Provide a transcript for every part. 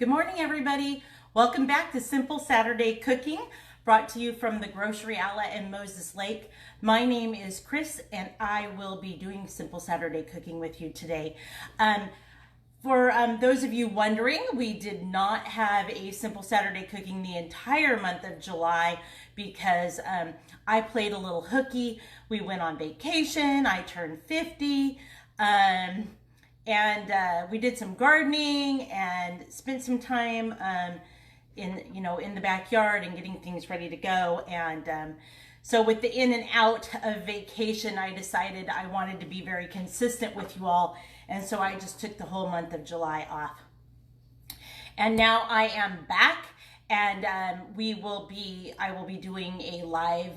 Good morning, everybody. Welcome back to Simple Saturday Cooking, brought to you from the grocery outlet in Moses Lake. My name is Chris, and I will be doing Simple Saturday Cooking with you today. For those of you wondering, we did not have a Simple Saturday Cooking the entire month of July because I played a little hooky. We went on vacation. I turned 50. And we did some gardening and spent some time in the backyard and getting things ready to go. And so with the in and out of vacation, I decided I wanted to be very consistent with you all. And so I just took the whole month of July off. And now I am back, and I will be doing a live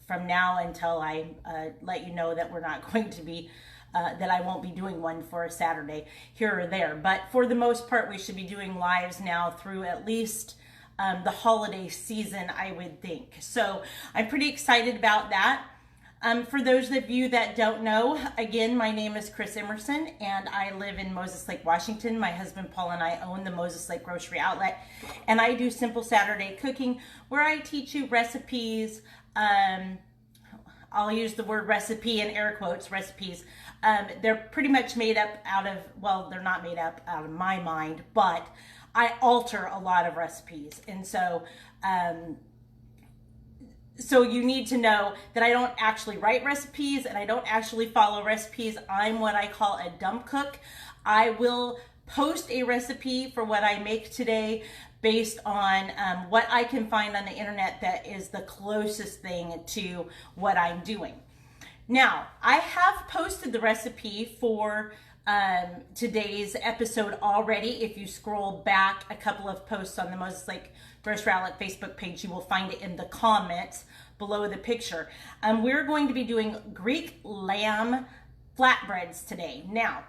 from now until I let you know that we're not going to be that I won't be doing one for a Saturday here or there. But for the most part, we should be doing lives now through at least the holiday season, I would think. So I'm pretty excited about that. For those of you that don't know, again, my name is Chris Emerson, and I live in Moses Lake, Washington. My husband Paul and I own the Moses Lake Grocery Outlet, and I do Simple Saturday Cooking, where I teach you recipes. I'll use the word recipe in air quotes, recipes. They're pretty much made up out of, well, they're not made up out of my mind, but I alter a lot of recipes. And so, so you need to know that I don't actually write recipes and I don't actually follow recipes. I'm what I call a dump cook. I will post a recipe for what I make today based on what I can find on the internet that is the closest thing to what I'm doing. Now, I have posted the recipe for today's episode already. If you scroll back a couple of posts on the Moses Lake Grocery Outlet Facebook page, you will find it in the comments below the picture. We're going to be doing Greek lamb flatbreads today. Now,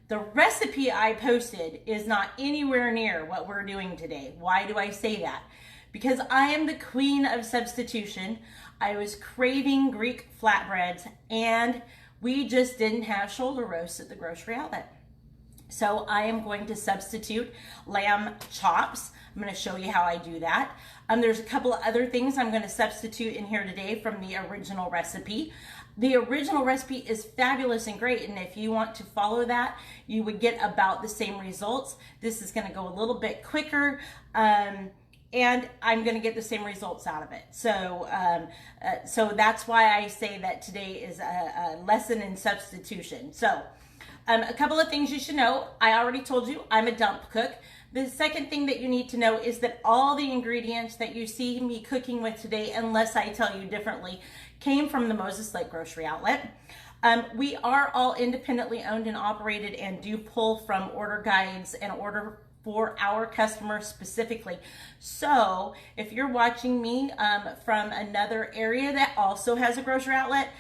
the recipe I posted is not anywhere near what we're doing today. Why do I say that? Because I am the queen of substitution. I was craving Greek flatbreads, and we just didn't have shoulder roasts at the grocery outlet. So I am going to substitute lamb chops. I'm going to show you how I do that. There's a couple of other things I'm going to substitute in here today from the original recipe. The original recipe is fabulous and great, and if you want to follow that, you would get about the same results. This is going to go a little bit quicker, and I'm going to get the same results out of it. So, so that's why I say that today is a lesson in substitution. So, a couple of things you should know. I already told you I'm a dump cook. The second thing that you need to know is that all the ingredients that you see me cooking with today, unless I tell you differently, came from the Moses Lake Grocery Outlet. We are all independently owned and operated and do pull from order guides and order for our customers specifically. So if you're watching me from another area that also has a grocery outlet,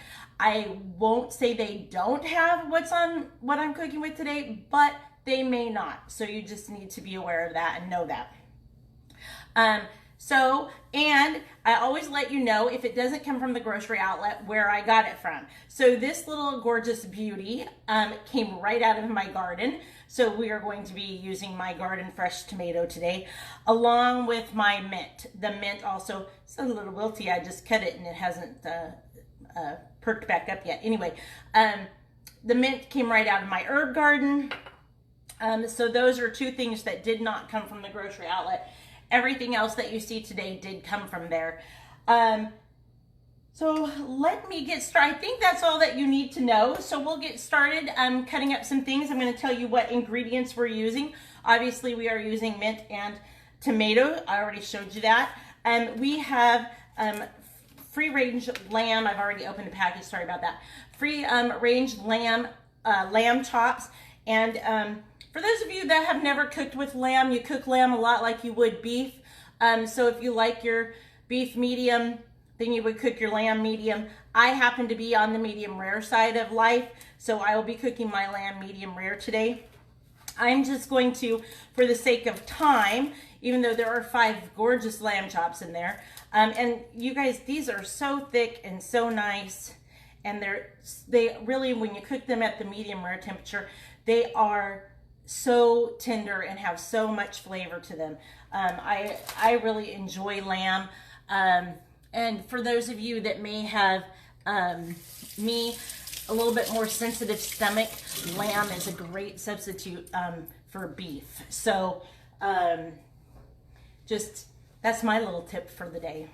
I won't say they don't have what's on what I'm cooking with today, but they may not. So you just need to be aware of that and know that. And I always let you know if it doesn't come from the grocery outlet where I got it from. So this little gorgeous beauty came right out of my garden. So we are going to be using my garden fresh tomato today, along with my mint. The mint also, it's a little wilty. I just cut it and it hasn't perked back up yet. Anyway, the mint came right out of my herb garden. So those are two things that did not come from the grocery outlet. Everything else that you see today did come from there. So let me get started. I think that's all that you need to know. So we'll get started cutting up some things. I'm going to tell you what ingredients we're using. Obviously, we are using mint and tomato. I already showed you that. We have free-range lamb. I've already opened the package. Sorry about that. Free-range lamb chops. And for those of you that have never cooked with lamb, you cook lamb a lot like you would beef. So if you like your beef medium, then you would cook your lamb medium. I happen to be on the medium rare side of life, so I will be cooking my lamb medium rare today. I'm just going to, for the sake of time, even though there are 5 gorgeous lamb chops in there, and you guys, these are so thick and so nice, and they really, when you cook them at the medium rare temperature, they are so tender and have so much flavor to them. I really enjoy lamb. And for those of you that may have me a little bit more sensitive stomach, lamb is a great substitute for beef. So just that's my little tip for the day.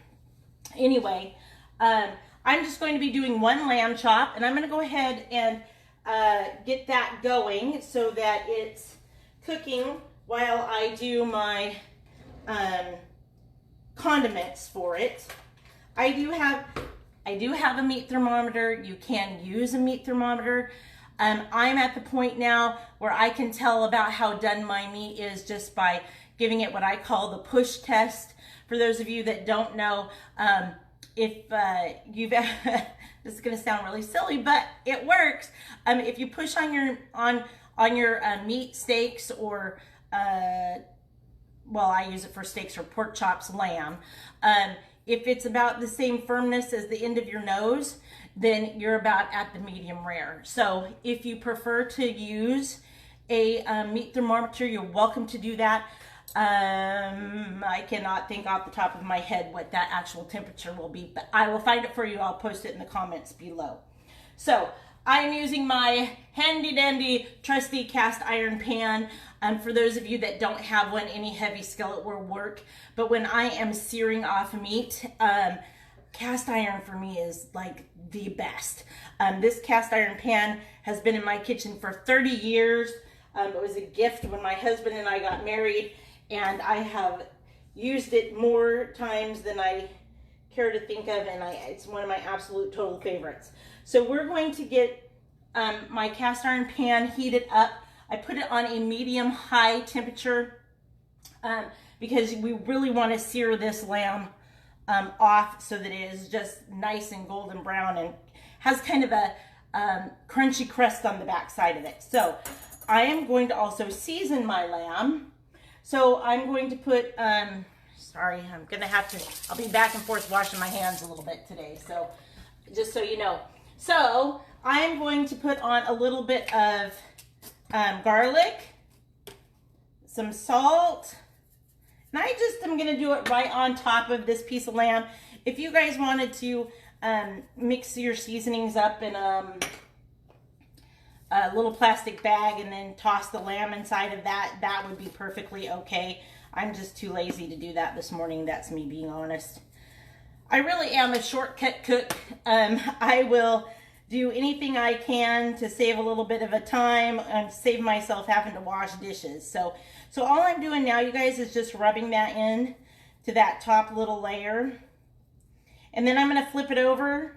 Anyway, I'm just going to be doing one lamb chop, and I'm going to go ahead and get that going so that it's cooking while I do my condiments for it. I do have a meat thermometer. You can use a meat thermometer. I'm at the point now where I can tell about how done my meat is just by giving it what I call the push test. For those of you that don't know, if you've this is going to sound really silly, but it works. If you push on your meat steaks or well, I use it for steaks or pork chops, lamb. If it's about the same firmness as the end of your nose, then you're about at the medium rare. So if you prefer to use a meat thermometer, you're welcome to do that. I cannot think off the top of my head what that actual temperature will be, but I will find it for you. I'll post it in the comments below. So I'm using my handy dandy trusty cast iron pan. For those of you that don't have one, any heavy skillet will work. But when I am searing off meat, cast iron for me is like the best. This cast iron pan has been in my kitchen for 30 years. It was a gift when my husband and I got married, and I have used it more times than I care to think of, and it's one of my absolute total favorites. So we're going to get my cast iron pan heated up. I put it on a medium-high temperature because we really want to sear this lamb off so that it is just nice and golden brown and has kind of a crunchy crust on the back side of it. So I am going to also season my lamb. So I'm going to put, sorry, I'm going to have to, I'll be back and forth washing my hands a little bit today. So just so you know. So I'm going to put on a little bit of garlic, some salt, and I just am going to do it right on top of this piece of lamb. If you guys wanted to mix your seasonings up in a little plastic bag and then toss the lamb inside of that, that would be perfectly okay. I'm just too lazy to do that this morning. That's me being honest. I really am a shortcut cook. I will do anything I can to save a little bit of a time and save myself having to wash dishes. So all I'm doing now, you guys, is just rubbing that in to that top little layer. And then I'm going to flip it over,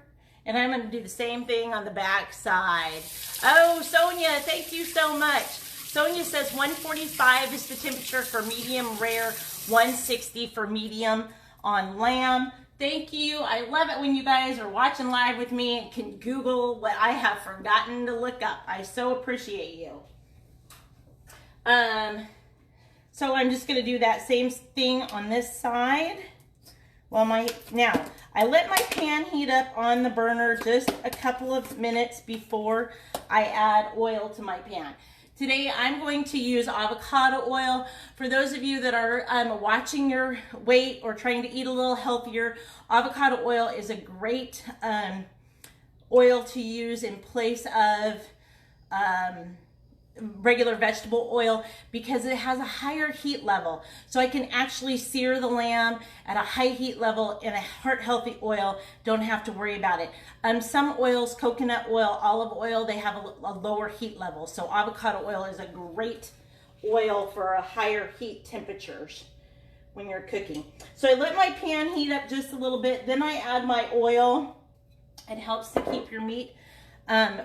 and I'm going to do the same thing on the back side. Oh, Sonia, thank you so much. Sonia says 145 is the temperature for medium rare, 160 for medium on lamb. Thank you. I love it when you guys are watching live with me and can Google what I have forgotten to look up. I so appreciate you. So I'm just going to do that same thing on this side. Now, I let my pan heat up on the burner just a couple of minutes before I add oil to my pan. Today, I'm going to use avocado oil. For those of you that are watching your weight or trying to eat a little healthier, avocado oil is a great oil to use in place of regular vegetable oil because it has a higher heat level. So I can actually sear the lamb at a high heat level in a heart-healthy oil. Don't have to worry about it. Some oils, coconut oil, olive oil, they have a lower heat level. So avocado oil is a great oil for a higher heat temperatures when you're cooking. So I let my pan heat up just a little bit. Then I add my oil. It helps to keep your meat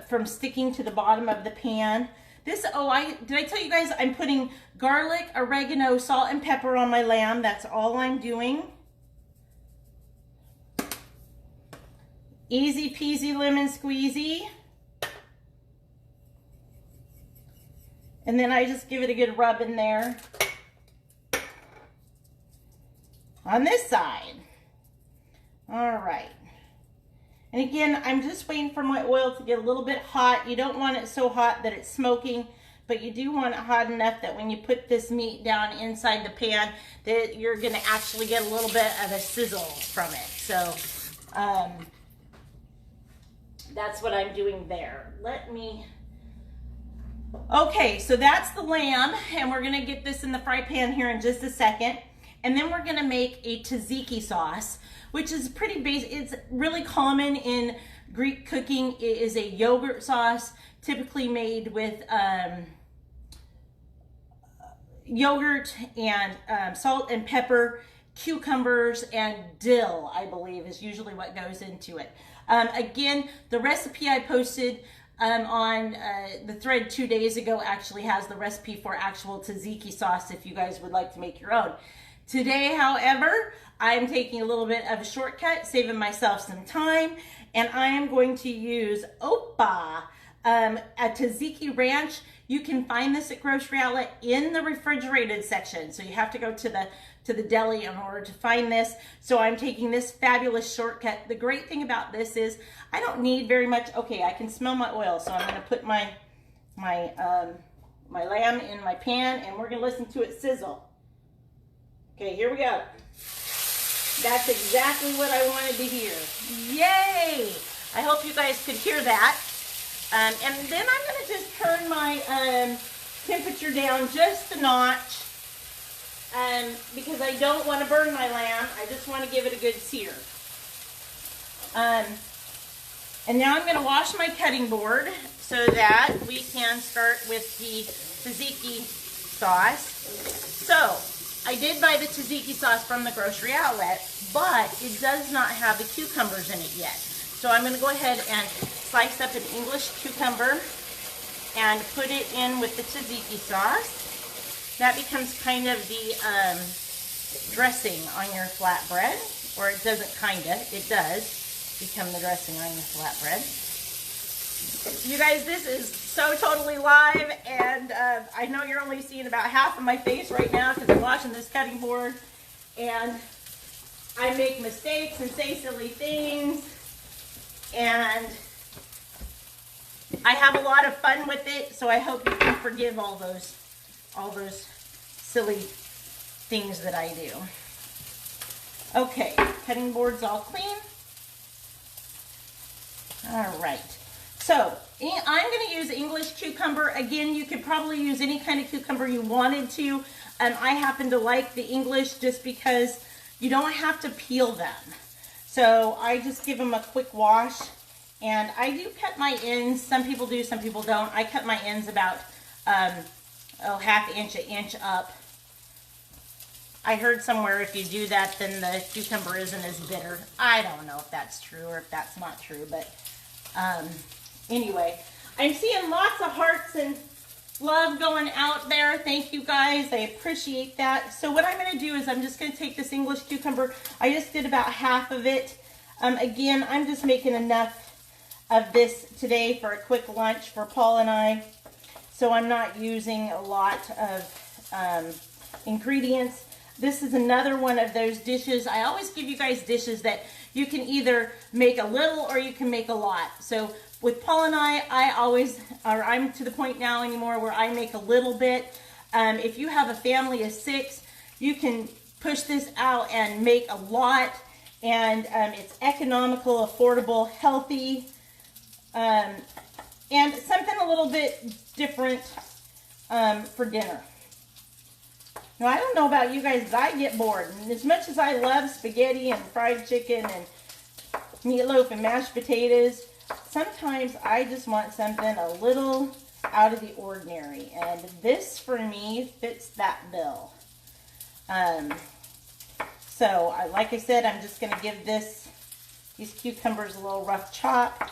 from sticking to the bottom of the pan. Did I tell you guys I'm putting garlic, oregano, salt, and pepper on my lamb? That's all I'm doing. Easy peasy lemon squeezy. And then I just give it a good rub in there. On this side. All right. And again, I'm just waiting for my oil to get a little bit hot. You don't want it so hot that it's smoking but you do want it hot enough that when you put this meat down inside the pan, that you're gonna actually get a little bit of a sizzle from it. So that's what I'm doing there. Okay, so that's the lamb, and we're gonna get this in the fry pan here in just a second. And then we're gonna make a tzatziki sauce, which is pretty basic. It's really common in Greek cooking. It is a yogurt sauce, typically made with yogurt and salt and pepper, cucumbers, and dill, I believe, is usually what goes into it. Again, the recipe I posted on the thread 2 days ago actually has the recipe for actual tzatziki sauce if you guys would like to make your own. Today, however, I'm taking a little bit of a shortcut, saving myself some time, and I am going to use Opa, a tzatziki ranch. You can find this at Grocery Outlet in the refrigerated section, so you have to go to the deli in order to find this. So I'm taking this fabulous shortcut. The great thing about this is I don't need very much. Okay, I can smell my oil, so I'm going to put my lamb in my pan, and we're going to listen to it sizzle. Okay, here we go. That's exactly what I wanted to hear. Yay! I hope you guys could hear that. And then I'm going to just turn my temperature down just a notch because I don't want to burn my lamb. I just want to give it a good sear. And now I'm going to wash my cutting board so that we can start with the tzatziki sauce. So, I did buy the tzatziki sauce from the Grocery Outlet, but it does not have the cucumbers in it yet. So I'm going to go ahead and slice up an English cucumber and put it in with the tzatziki sauce. That becomes kind of the dressing on your flatbread, or it doesn't it does become the dressing on your flatbread. You guys, this is so totally live, and I know you're only seeing about half of my face right now because I'm washing this cutting board, and I make mistakes and say silly things, and I have a lot of fun with it, so I hope you can forgive all those silly things that I do. Okay, cutting board's all clean. All right. So, I'm going to use English cucumber. Again, you could probably use any kind of cucumber you wanted to. I happen to like the English just because you don't have to peel them. So, I just give them a quick wash. And I do cut my ends. Some people do, some people don't. I cut my ends about half inch, an inch up. I heard somewhere if you do that, then the cucumber isn't as bitter. I don't know if that's true or if that's not true, but anyway, I'm seeing lots of hearts and love going out there. Thank you guys. I appreciate that. So what I'm going to do is I'm just going to take this English cucumber. I just did about half of it. Again, I'm just making enough of this today for a quick lunch for Paul and I. So I'm not using a lot of ingredients. This is another one of those dishes. I always give you guys dishes that you can either make a little or you can make a lot. So with Paul and I'm to the point now anymore where I make a little bit. If you have a family of 6, you can push this out and make a lot. And it's economical, affordable, healthy, and something a little bit different for dinner. Now, I don't know about you guys, but I get bored. And as much as I love spaghetti and fried chicken and meatloaf and mashed potatoes, sometimes I just want something a little out of the ordinary. And this, for me, fits that bill. So, like I said, I'm just going to give these cucumbers a little rough chop.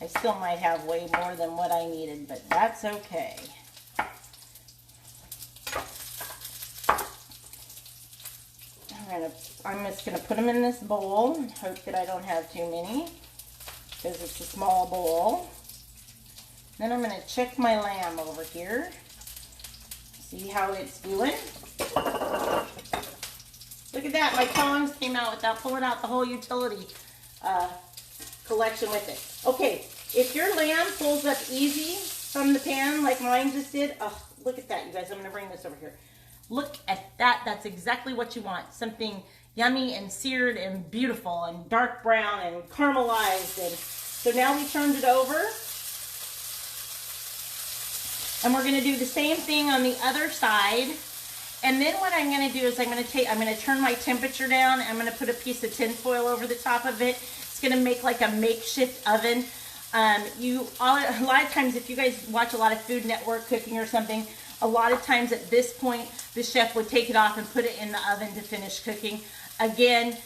I still might have way more than what I needed, but that's okay. I'm just going to put them in this bowl and hope that I don't have too many because it's a small bowl. Then I'm going to check my lamb over here, see how it's doing. Look at that, my tongs came out without pulling out the whole utility collection with it. Okay, if your lamb pulls up easy, from the pan like mine just did. Oh, look at that, you guys. I'm gonna bring this over here. Look at that. That's exactly what you want. Something yummy and seared and beautiful and dark brown and caramelized. And so now we turned it over. And we're gonna do the same thing on the other side. And then what I'm gonna do is I'm gonna turn my temperature down. I'm gonna put a piece of tin foil over the top of it. It's gonna make like a makeshift oven. A lot of times, if you guys watch a lot of Food Network cooking or something, a lot of times at this point, the chef would take it off and put it in the oven to finish cooking. Again,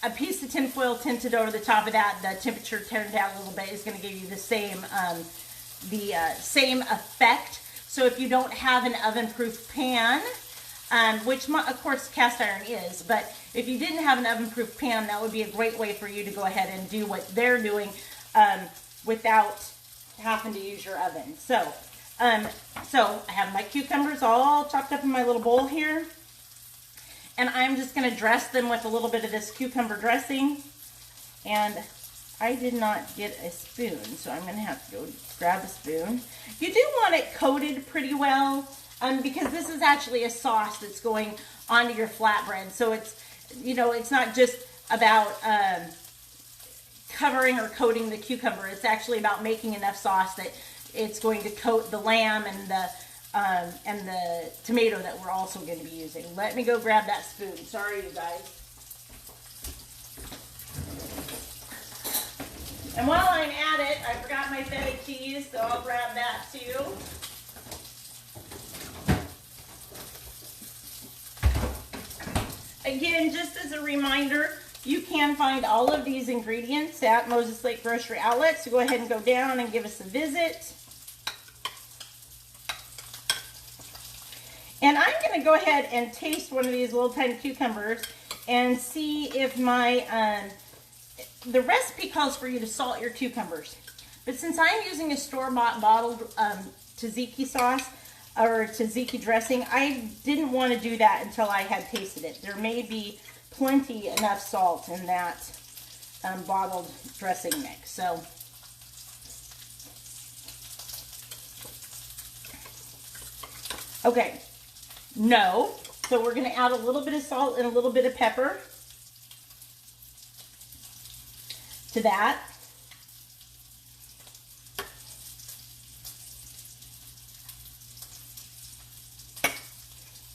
a piece of tin foil tinted over the top of that, the temperature turned down a little bit, is gonna give you the same effect. So if you don't have an oven-proof pan, which of course cast iron is, but if you didn't have an oven-proof pan, that would be a great way for you to go ahead and do what they're doing without having to use your oven. So I have my cucumbers all chopped up in my little bowl here, and I'm just going to dress them with a little bit of this cucumber dressing. And I did not get a spoon, so I'm going to have to go grab a spoon. You do want it coated pretty well, because this is actually a sauce that's going onto your flatbread. So it's, you know, it's not just about covering or coating the cucumber. It's actually about making enough sauce that it's going to coat the lamb and the tomato that we're also going to be using. Let me go grab that spoon. Sorry, you guys. And while I'm at it, I forgot my feta cheese, so I'll grab that too. Again, just as a reminder, you can find all of these ingredients at Moses Lake Grocery Outlet, so go ahead and go down and give us a visit. And I'm going to go ahead and taste one of these little tiny cucumbers and see if my, the recipe calls for you to salt your cucumbers. But since I'm using a store-bought bottled tzatziki sauce, or tzatziki dressing, I didn't want to do that until I had tasted it. There may be plenty enough salt in that bottled dressing mix. So okay, no. So we're going to add a little bit of salt and a little bit of pepper to that.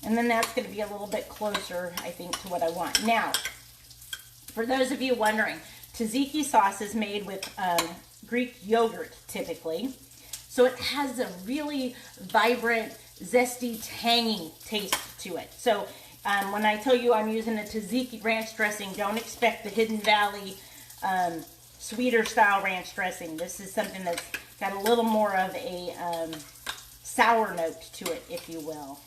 And then that's going to be a little bit closer, I think, to what I want. Now, for those of you wondering, tzatziki sauce is made with Greek yogurt, typically. So it has a really vibrant, zesty, tangy taste to it. So when I tell you I'm using a tzatziki ranch dressing, don't expect the Hidden Valley sweeter style ranch dressing. This is something that's got a little more of a sour note to it, if you will.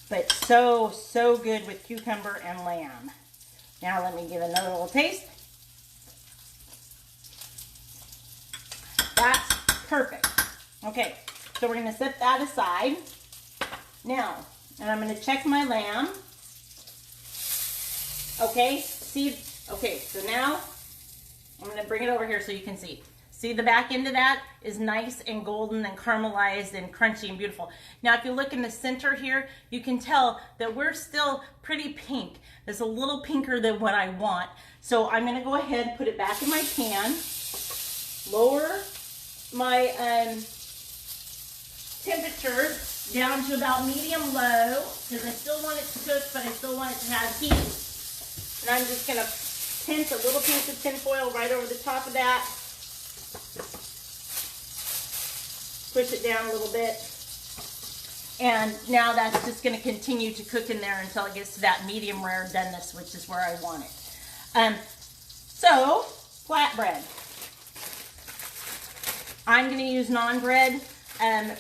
But so, so good with cucumber and lamb. Now let me give another little taste. That's perfect. Okay, so we're going to set that aside. Now, and I'm going to check my lamb. Okay, see, okay, so now I'm going to bring it over here so you can see. See, the back end of that is nice and golden and caramelized and crunchy and beautiful. Now, if you look in the center here, you can tell that we're still pretty pink. It's a little pinker than what I want. So I'm going to go ahead and put it back in my pan. Lower my temperature down to about medium-low because I still want it to cook, but I still want it to have heat. And I'm just going to tint a little piece of tin foil right over the top of that. Push it down a little bit, and now that's just going to continue to cook in there until it gets to that medium rare doneness, which is where I want it. So flatbread, I'm going to use naan bread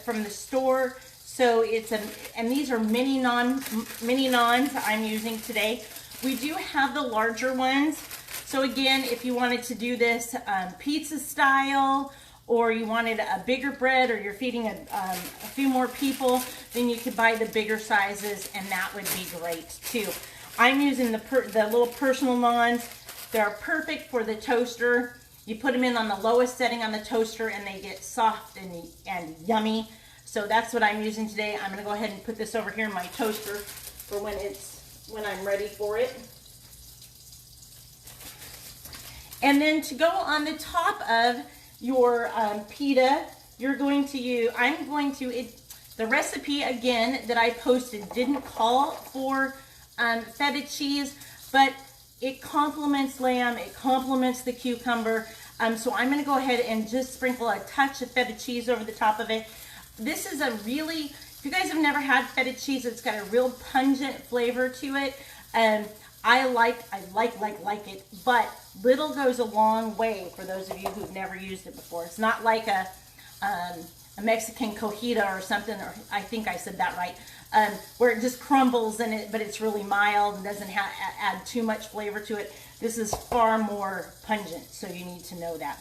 from the store. So it's and these are mini naans I'm using today. We do have the larger ones. So again, if you wanted to do this pizza style, or you wanted a bigger bread, or you're feeding a few more people, then you could buy the bigger sizes, and that would be great too. I'm using the little personal naans. They're perfect for the toaster, You put them in on the lowest setting on the toaster and they get soft and yummy. So that's what I'm using today. I'm gonna go ahead and put this over here in my toaster for when I'm ready for it. And then to go on the top of your pita, you're going to use, the recipe again that I posted didn't call for feta cheese, but it complements lamb, it complements the cucumber. So I'm gonna go ahead and just sprinkle a touch of feta cheese over the top of it. This is a really, if you guys have never had feta cheese, it's got a real pungent flavor to it. I like it, but little goes a long way for those of you who've never used it before. It's not like a Mexican cojita or something, or I think I said that right, where it just crumbles in it, but it's really mild and doesn't add too much flavor to it. This is far more pungent, so you need to know that.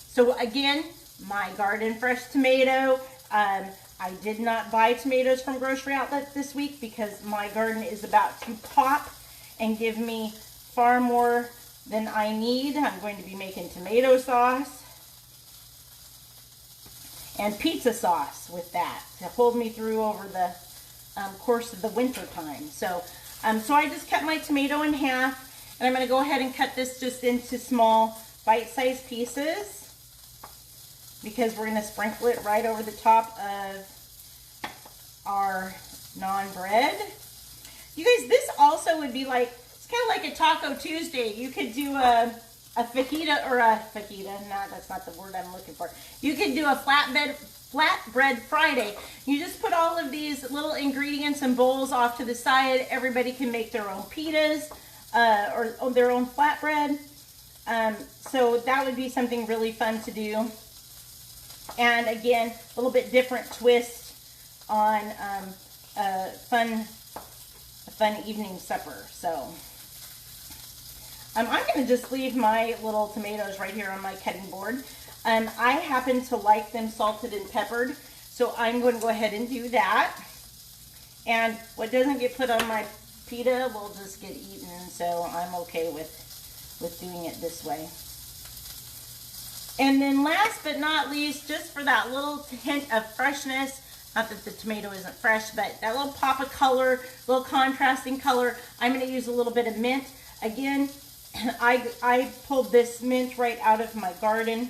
So again, my garden fresh tomato. I did not buy tomatoes from grocery outlet this week because my garden is about to pop and give me far more than I need. I'm going to be making tomato sauce and pizza sauce with that to hold me through over the course of the winter time. So I just cut my tomato in half, and I'm going to go ahead and cut this just into small bite-sized pieces because we're going to sprinkle it right over the top of our naan bread. You guys, this also would be like, it's kind of like a Taco Tuesday. You could do a fajita, or a fajita, no, that's not the word I'm looking for. You could do a flatbread Friday. You just put all of these little ingredients and bowls off to the side. Everybody can make their own pitas or their own flatbread. So that would be something really fun to do. And again, a little bit different twist on a fun evening supper. So I'm going to just leave my little tomatoes right here on my cutting board. I happen to like them salted and peppered, so I'm going to go ahead and do that. And what doesn't get put on my pita will just get eaten, so I'm okay with doing it this way. And then last but not least, just for that little hint of freshness, not that the tomato isn't fresh, but that little pop of color, little contrasting color, I'm going to use a little bit of mint. Again, I pulled this mint right out of my garden.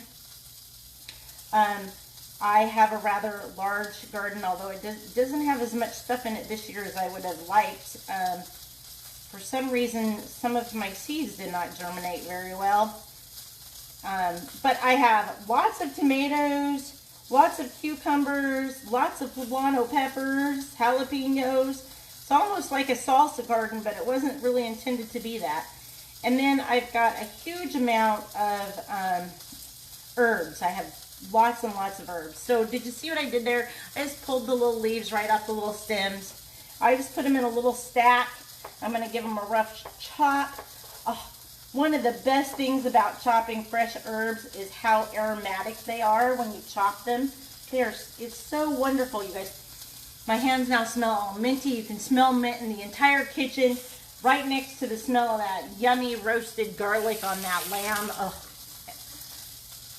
I have a rather large garden, although it doesn't have as much stuff in it this year as I would have liked. For some reason, some of my seeds did not germinate very well. But I have lots of tomatoes, lots of cucumbers, lots of poblano peppers, jalapenos. It's almost like a salsa garden, but it wasn't really intended to be that. And then I've got a huge amount of herbs. I have lots and lots of herbs. So did you see what I did there? I just pulled the little leaves right off the little stems. I just put them in a little stack. I'm going to give them a rough chop. Oh, one of the best things about chopping fresh herbs is how aromatic they are when you chop them. It's so wonderful, you guys. My hands now smell all minty. You can smell mint in the entire kitchen, right next to the smell of that yummy roasted garlic on that lamb. Oh.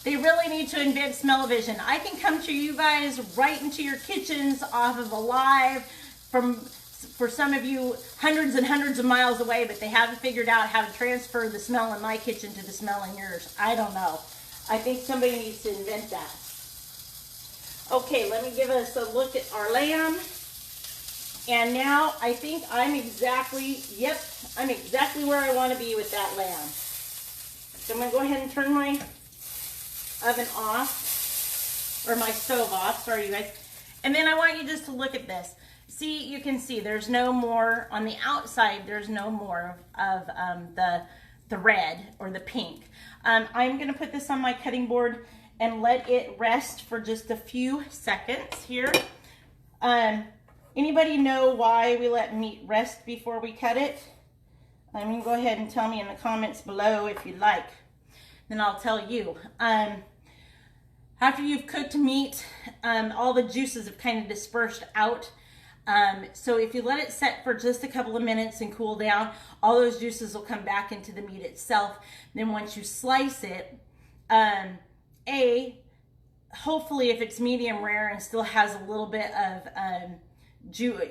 They really need to invent smell-o-vision. I can come to you guys right into your kitchens off of a live for some of you hundreds and hundreds of miles away, but they haven't figured out how to transfer the smell in my kitchen to the smell in yours. I don't know. I think somebody needs to invent that. Okay, let me give us a look at our lamb. And now I think I'm exactly where I want to be with that lamb. So I'm going to go ahead and turn my oven off, or my stove off, sorry you guys. And then I want you just to look at this. See, you can see there's no more, on the outside, there's no more of the red or the pink. I'm going to put this on my cutting board and let it rest for just a few seconds here. Anybody know why we let meat rest before we cut it? I mean, go ahead and tell me in the comments below if you'd like. Then I'll tell you. After you've cooked meat, all the juices have kind of dispersed out. So if you let it set for just a couple of minutes and cool down, all those juices will come back into the meat itself. Then once you slice it, Hopefully if it's medium rare and still has a little bit of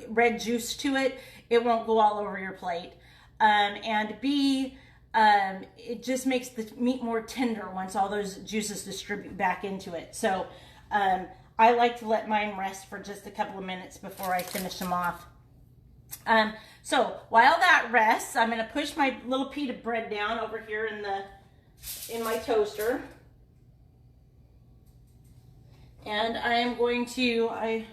red juice to it, it won't go all over your plate. And B, it just makes the meat more tender once all those juices distribute back into it. So I like to let mine rest for just a couple of minutes before I finish them off. So while that rests, I'm going to push my little pita bread down over here in my toaster. And I am going to, I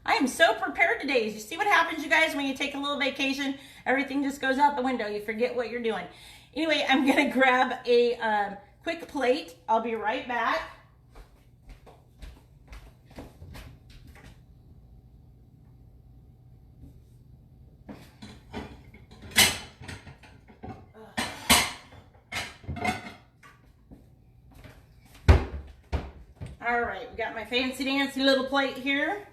am so prepared today. You see what happens, you guys, when you take a little vacation? Everything just goes out the window. You forget what you're doing. Anyway, I'm going to grab a quick plate. I'll be right back. All right, we got my fancy dancy little plate here.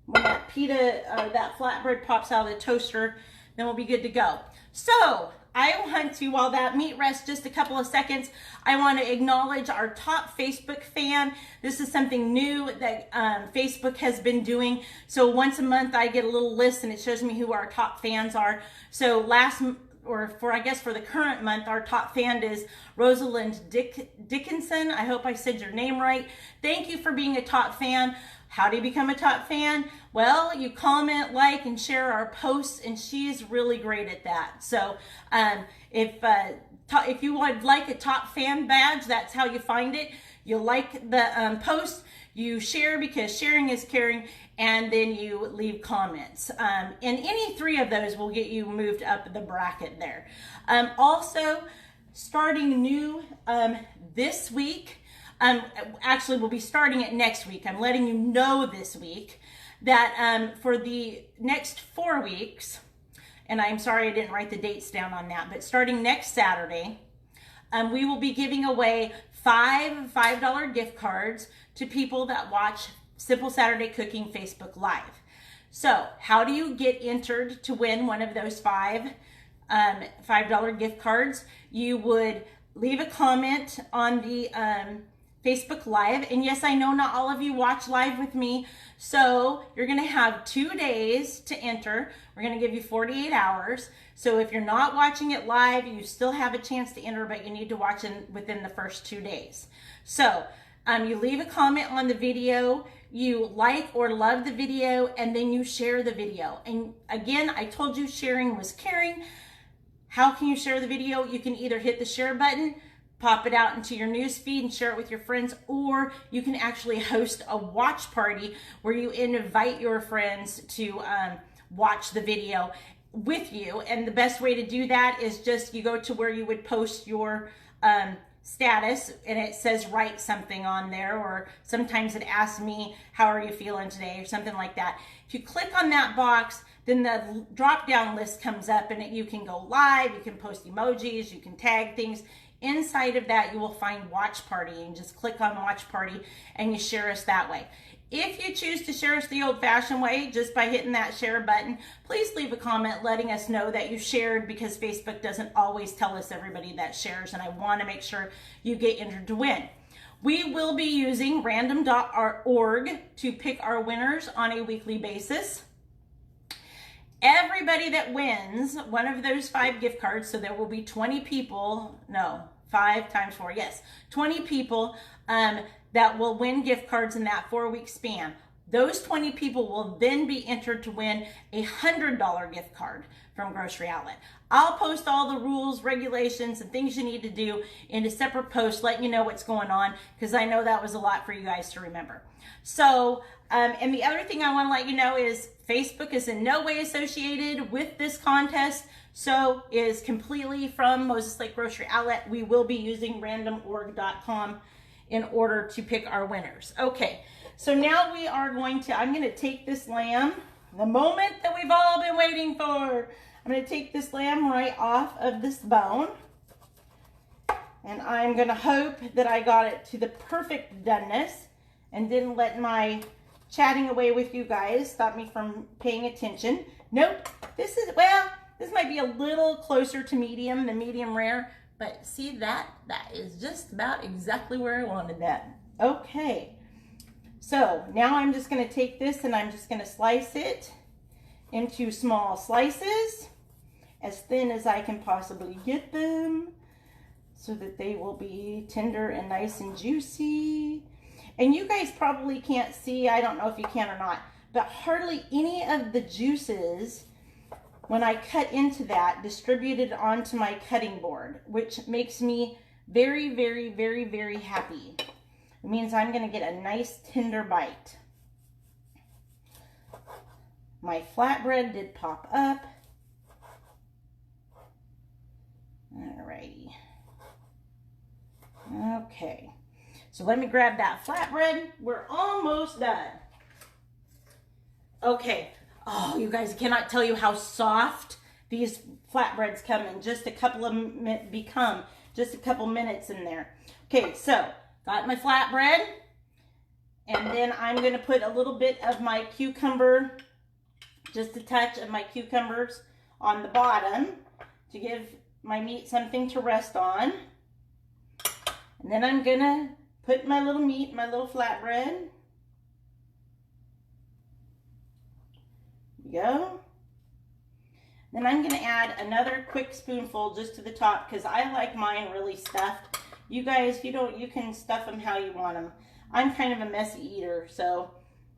When that pita, that flatbread pops out of the toaster, then we'll be good to go. So I want to, while that meat rests just a couple of seconds, I want to acknowledge our top Facebook fan. This is something new that Facebook has been doing. So once a month I get a little list and it shows me who our top fans are. So for the current month, our top fan is Rosalind Dickinson. I hope I said your name right. Thank you for being a top fan. How do you become a top fan? Well, you comment, like, and share our posts, and she's really great at that. So if you would like a top fan badge, that's how you find it. You like the post, you share because sharing is caring, and then you leave comments. And any three of those will get you moved up the bracket there. Also, starting new this week, actually we'll be starting it next week. I'm letting you know this week that for the next 4 weeks, and I'm sorry I didn't write the dates down on that, but starting next Saturday, we will be giving away five $5 gift cards to people that watch Simple Saturday Cooking Facebook Live. So how do you get entered to win one of those $5 gift cards? You would leave a comment on the Facebook Live. And yes, I know not all of you watch live with me. So you're going to have 2 days to enter. We're going to give you 48 hours. So if you're not watching it live, you still have a chance to enter, but you need to watch it within the first 2 days. So you leave a comment on the video, you like or love the video, and then you share the video. And again, I told you sharing was caring. How can you share the video? You can either hit the share button, pop it out into your news feed and share it with your friends, or you can actually host a watch party where you invite your friends to watch the video with you. And the best way to do that is just you go to where you would post your status, and it says write something on there, or sometimes it asks me, how are you feeling today, or something like that. If you click on that box, then the drop down list comes up, and you can go live, you can post emojis, you can tag things. Inside of that, you will find Watch Party, and just click on Watch Party and you share us that way. If you choose to share us the old-fashioned way, just by hitting that share button, please leave a comment letting us know that you shared, because Facebook doesn't always tell us everybody that shares, and I want to make sure you get entered to win. We will be using random.org to pick our winners on a weekly basis. Everybody that wins one of those 5 gift cards, so there will be 20 people, no, 5 times 4, yes, 20 people that will win gift cards in that 4-week span. Those 20 people will then be entered to win a $100 gift card from Grocery Outlet. I'll post all the rules, regulations, and things you need to do in a separate post, letting you know what's going on, because I know that was a lot for you guys to remember. So, and the other thing I want to let you know is Facebook is in no way associated with this contest, so is completely from Moses Lake Grocery Outlet. We will be using randomorg.com in order to pick our winners. Okay, so now we are I'm going to take this lamb, the moment that we've all been waiting for. I'm going to take this lamb right off of this bone, and I'm going to hope that I got it to the perfect doneness and didn't let my chatting away with you guys stop me from paying attention. Nope, this might be a little closer to medium than medium rare, But see that is just about exactly where I wanted that. Okay, so now I'm just going to take this and I'm just going to slice it into small slices, as thin as I can possibly get them, so that they will be tender and nice and juicy. And you guys probably can't see, I don't know if you can or not, but hardly any of the juices, when I cut into that, distributed onto my cutting board, which makes me very, very, very, very happy. It means I'm going to get a nice tender bite. My flatbread did pop up. Alrighty. Okay. So let me grab that flatbread. We're almost done. Okay. Oh, you guys, I cannot tell you how soft these flatbreads come in just a couple of minutes in there. Okay, so got my flatbread, and then I'm going to put a little bit of my cucumber, just a touch of my cucumbers on the bottom to give my meat something to rest on. And then I'm going to put my little meat, my little flatbread. Go. Then I'm going to add another quick spoonful just to the top because I like mine really stuffed. You guys, you can stuff them how you want them. I'm kind of a messy eater, so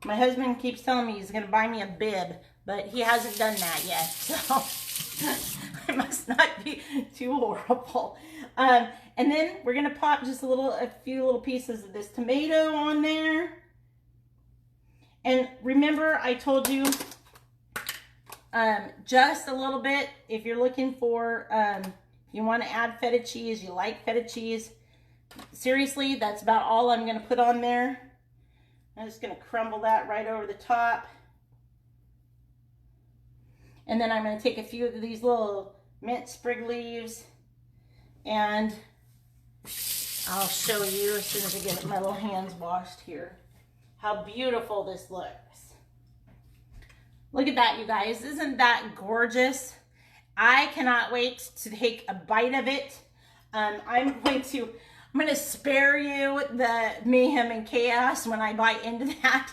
my husband keeps telling me he's going to buy me a bib, but he hasn't done that yet, so I must not be too horrible. And then we're going to pop just a few little pieces of this tomato on there. And remember, I told you just a little bit. If you're looking for, if you want to add feta cheese, you like feta cheese, seriously, that's about all I'm going to put on there. I'm just going to crumble that right over the top. And then I'm going to take a few of these little mint sprig leaves, and I'll show you as soon as I get my little hands washed here how beautiful this looks. Look at that, you guys. Isn't that gorgeous? I cannot wait to take a bite of it. I'm going to spare you the mayhem and chaos when I bite into that.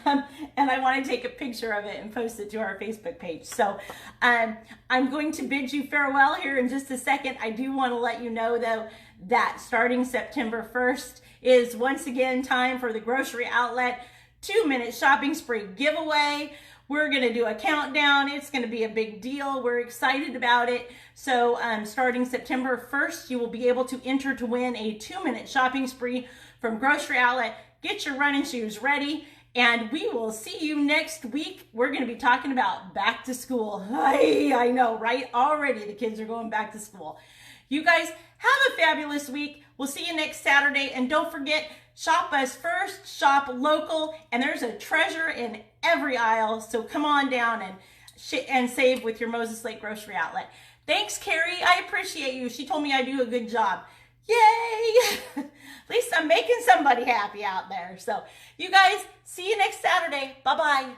And I want to take a picture of it and post it to our Facebook page. So I'm going to bid you farewell here in just a second. I do want to let you know, though, that starting September 1st is once again time for the Grocery Outlet 2-minute shopping spree giveaway. We're going to do a countdown. It's going to be a big deal. We're excited about it. So starting September 1st, you will be able to enter to win a 2-minute shopping spree from Grocery Outlet. Get your running shoes ready, and we will see you next week. We're going to be talking about back to school. I know, right? Already the kids are going back to school. You guys have a fabulous week. We'll see you next Saturday. And don't forget, shop us first, shop local, and there's a treasure in every aisle. So come on down and save with your Moses Lake Grocery Outlet. Thanks, Carrie. I appreciate you. She told me I do a good job. Yay! At least I'm making somebody happy out there. So you guys, see you next Saturday. Bye-bye.